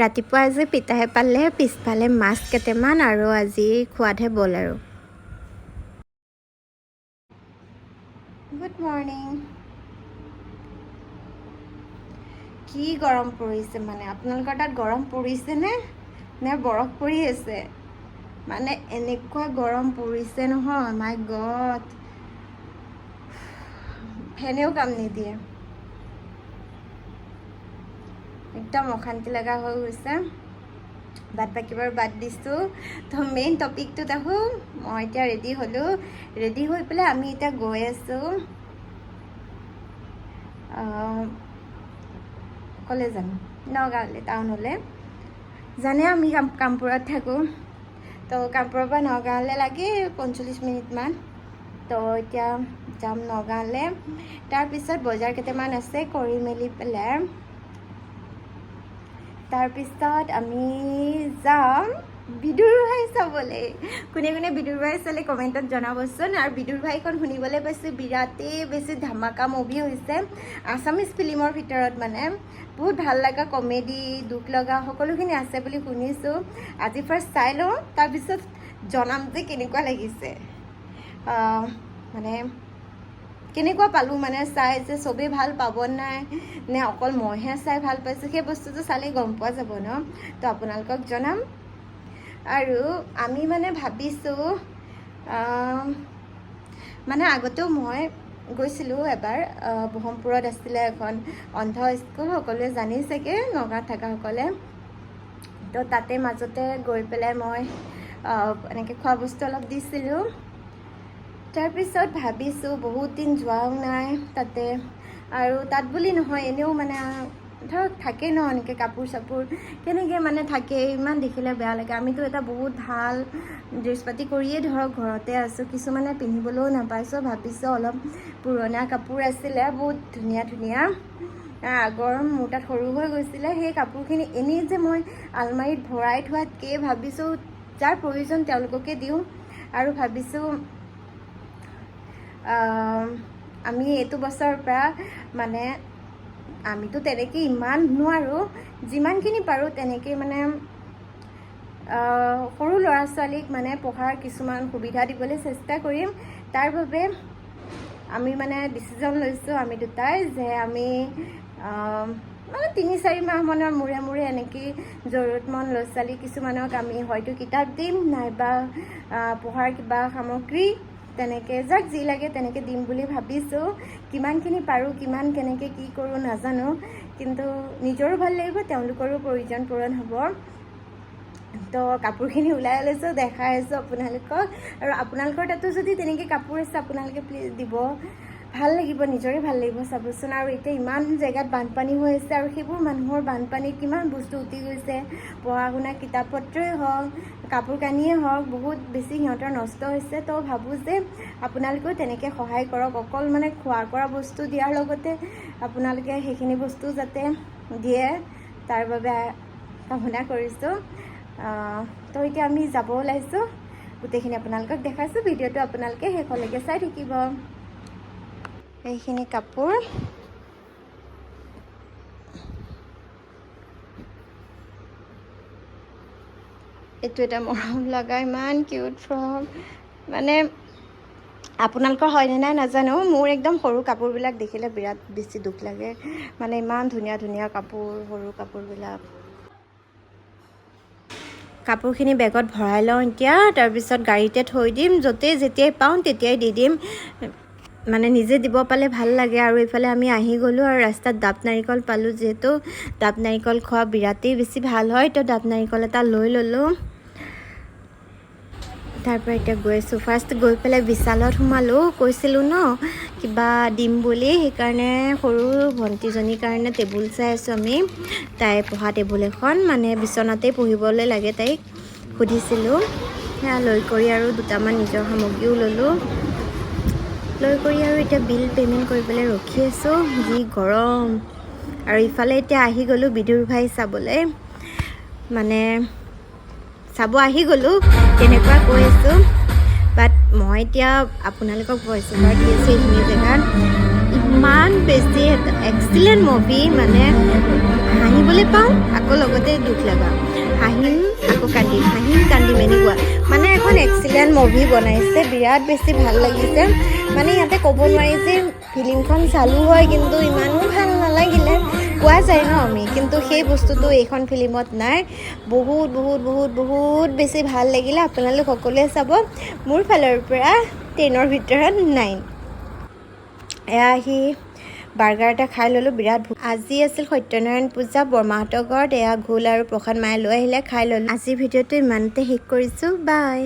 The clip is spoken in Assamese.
ৰাতিপুৱা আজি পিতাহে পালে, পিছফালে মাছ কেইটামান আৰু আজি খোৱাতহে বল আৰু। Good morning. কি গৰম পৰিছে মানে, আপোনালোকৰ তাত গৰম পৰিছেনে নে বৰফ পৰি আছে? মানে এনেকুৱা গৰম পৰিছে নহয়, মাই গড, ফেনেও কাম নিদিয়ে, একদম অশান্তি লগা হৈ গৈছে। বাদ বাকী বাৰু বাদ দিছোঁ, তো মেইন টপিকটোত আহোঁ। মই এতিয়া ৰেডি হ'লোঁ, ৰেডি হৈ পেলাই আমি এতিয়া গৈ আছোঁ ক'লে যাম, নগাঁৱলৈ, টাউনলৈ। জানে আমি কামপুৰত থাকোঁ, তো কামপুৰৰ পৰা নগাঁৱলৈ লাগে 45 মিনিটমান। তো এতিয়া যাম নগাঁৱলৈ, তাৰপিছত বজাৰ কেইটামান আছে কৰি মেলি পেলাই তাৰপিছত আমি যাম বিদুৰ ভাই চাবলৈ। কোনে কোনে বিদুৰ ভাই চালে কমেণ্টত জনাবচোন। আৰু বিদুৰ ভাইখন শুনিবলৈ পাইছোঁ বিৰাটেই বেছি ধামাকা মুভি হৈছে, আছামিজ ফিল্মৰ ভিতৰত মানে বহুত ভাল লগা, কমেডি, দুখ লগা সকলোখিনি আছে বুলি শুনিছোঁ। আজি ফাৰ্ষ্ট চাই লওঁ, তাৰপিছত জনাম যে কেনেকুৱা লাগিছে, মানে কেনেকুৱা পালোঁ, মানে চাই যে চবেই ভাল পাব নাই নে অকল মইহে চাই ভাল পাইছোঁ, সেই বস্তুটো চালেই গম পোৱা যাব ন। তো আপোনালোকক জনাম। আৰু আমি মানে ভাবিছোঁ, মানে আগতেও মই গৈছিলোঁ এবাৰ, ব্ৰহ্মপুৰত আছিলে এখন অন্ধ স্কুল, সকলোৱে জানি চাগে নগাঁৱত থকাসকলে। তো তাতে মাজতে গৈ পেলাই মই এনেকৈ খোৱা বস্তু অলপ দিছিলোঁ। তাৰপিছত ভাবিছোঁ বহুত দিন যোৱাও নাই তাতে, আৰু তাত বুলি নহয় এনেও মানে ধৰক থাকে ন এনেকৈ কাপোৰ চাপোৰ কেনেকৈ মানে থাকে, ইমান দেখিলে বেয়া লাগে। আমিতো এটা বহুত ভাল ড্ৰেছ পাতি কৰিয়ে ধৰক ঘৰতে আছোঁ, কিছুমানে পিন্ধিবলৈও নাপায়। চ' ভাবিছোঁ অলপ পুৰণা কাপোৰ আছিলে বহুত ধুনীয়া ধুনীয়া, আগৰ মোৰ তাত সৰু হৈ গৈছিলে, সেই কাপোৰখিনি এনেই যে মই আলমাৰীত ভৰাই থোৱাতকৈ ভাবিছোঁ যাৰ প্ৰয়োজন তেওঁলোককে দিওঁ। আৰু ভাবিছোঁ আমি এইটো বছৰৰ পৰা মানে আমিতো তেনেকৈ ইমান নোৱাৰোঁ, যিমানখিনি পাৰোঁ তেনেকৈ মানে সৰু ল'ৰা ছোৱালীক মানে পঢ়াৰ কিছুমান সুবিধা দিবলৈ চেষ্টা কৰিম। তাৰ বাবে আমি মানে ডিচিজন লৈছোঁ আমি দুটাই যে আমি মানে 3-4 মাহমানৰ মূৰে মূৰে এনেকৈ জৰুৰতমন্দ ল'ৰা ছোৱালী কিছুমানক আমি হয়তো কিতাপ দিম, নাইবা পঢ়াৰ কিবা সামগ্ৰী, তেনেকৈ যাক যি লাগে তেনেকৈ দিম বুলি ভাবিছোঁ। কিমানখিনি পাৰোঁ, কিমান কেনেকৈ কি কৰোঁ নাজানো, কিন্তু নিজৰো ভাল লাগিব, তেওঁলোকৰো প্ৰয়োজন পূৰণ হ'ব। তো কাপোৰখিনি ওলাই লৈছোঁ, দেখাই আছোঁ আপোনালোকক। আৰু আপোনালোকৰ তাতো যদি তেনেকৈ কাপোৰ আছে আপোনালোকে প্লিজ দিব, ভাল লাগিব, নিজৰে ভাল লাগিব চাবচোন। আৰু এতিয়া ইমান জেগাত বানপানী হৈ আছে, আৰু সেইবোৰ মানুহৰ বানপানীত কিমান বস্তু উটি গৈছে, পঢ়া শুনা কিতাপ পত্ৰই হওক, কাপোৰ কানিয়ে হওক, বহুত বেছি সিহঁতৰ নষ্ট হৈছে। তো ভাবোঁ যে আপোনালোকেও তেনেকৈ সহায় কৰক, অকল মানে খোৱা কৰা বস্তু দিয়াৰ লগতে আপোনালোকে সেইখিনি বস্তু যাতে দিয়ে তাৰ বাবে কামনা কৰিছোঁ। তো এতিয়া আমি যাব ওলাইছোঁ, গোটেইখিনি আপোনালোকক দেখাইছোঁ। ভিডিঅ'টো আপোনালোকে শেষলৈকে চাই থাকিব। এইখিনি কাপোৰ, এইটো এটা মৰম লগা ইমান কিউট ফ্ৰক, মানে আপোনালোকৰ হয়নে নাই নাজানো, মোৰ একদম সৰু কাপোৰবিলাক দেখিলে বিৰাট বেছি দুখ লাগে, মানে ইমান ধুনীয়া ধুনীয়া কাপোৰ, সৰু কাপোৰবিলাক। কাপোৰখিনি বেগত ভৰাই লওঁ এতিয়া, তাৰপিছত গাড়ীতে থৈ দিম, যেতিয়াই পাওঁ তেতিয়াই দি দিম, মানে নিজে দিব পালে ভাল লাগে। আৰু এইফালে আমি আহি গ'লোঁ, আৰু ৰাস্তাত ডাব নাৰিকল পালোঁ, যিহেতু ডাব নাৰিকল খোৱা বিৰাটেই বেছি ভাল হয়, তো ডাব নাৰিকল এটা লৈ ল'লোঁ। তাৰপৰা এতিয়া গৈ আছোঁ, ফাৰ্ষ্ট গৈ পেলাই বিশালত সোমালোঁ, কৈছিলোঁ ন কিবা দিম বুলি, সেইকাৰণে সৰু ভণ্টিজনীৰ কাৰণে টেবুল চাই আছোঁ আমি। তাই পঢ়া টেবুল এখন, মানে বিচনাতেই পঢ়িবলৈ লাগে তাইক, সুধিছিলোঁ। সেয়া লৈ কৰি আৰু দুটামান নিজৰ সামগ্ৰীও ল'লোঁ, লৈ কৰি আৰু এতিয়া বিল পে'মেণ্ট কৰিবলৈ ৰখি আছোঁ, যি গৰম। আৰু ইফালে এতিয়া আহি গ'লোঁ বিদুৰ ভাই চাবলৈ, মানে চাব আহি গ'লোঁ তেনেকুৱা কৈ আছোঁ, বাট মই এতিয়া আপোনালোকক ভইচ অভাৰ দি আছোঁ এইখিনি জেগাত। ইমান বেছি এক্সিলেণ্ট মুভি, মানে হাঁহি হাঁহিবলৈ পাওঁ আকৌ লগতে দুখ লগা, হাঁহিম আকৌ কান্দিম, হাঁহিম কান্দিম এনেকুৱা মানে এখন এক্সিলেণ্ট মুভি বনাইছে, বিৰাট বেছি ভাল লাগিছে। মানে ইয়াতে ক'ব নোৱাৰি যে ফিল্মখন চালোঁ হয় কিন্তু ইমানো ভাল নালাগিলে, কোৱা যায় ন আমি, কিন্তু সেই বস্তুটো এইখন ফিল্মত নাই। বহুত বহুত বহুত বহুত বেছি ভাল লাগিলে, আপোনালোক সকলোৱে চাব। মোৰ ফালৰ পৰা 10ৰ ভিতৰত 9। এয়া আহি বাৰ্গাৰ এটা খাই ল'লোঁ, বিৰাট আজি আছিল সত্যনাৰায়ণ পূজা বৰমাহঁতৰ ঘৰত, এয়া ঘোল আৰু প্ৰসাদ মায়ে লৈ আহিলে, খাই ল'লোঁ। আজিৰ ভিডিঅ'টো ইমানতে শেষ কৰিছোঁ, বাই।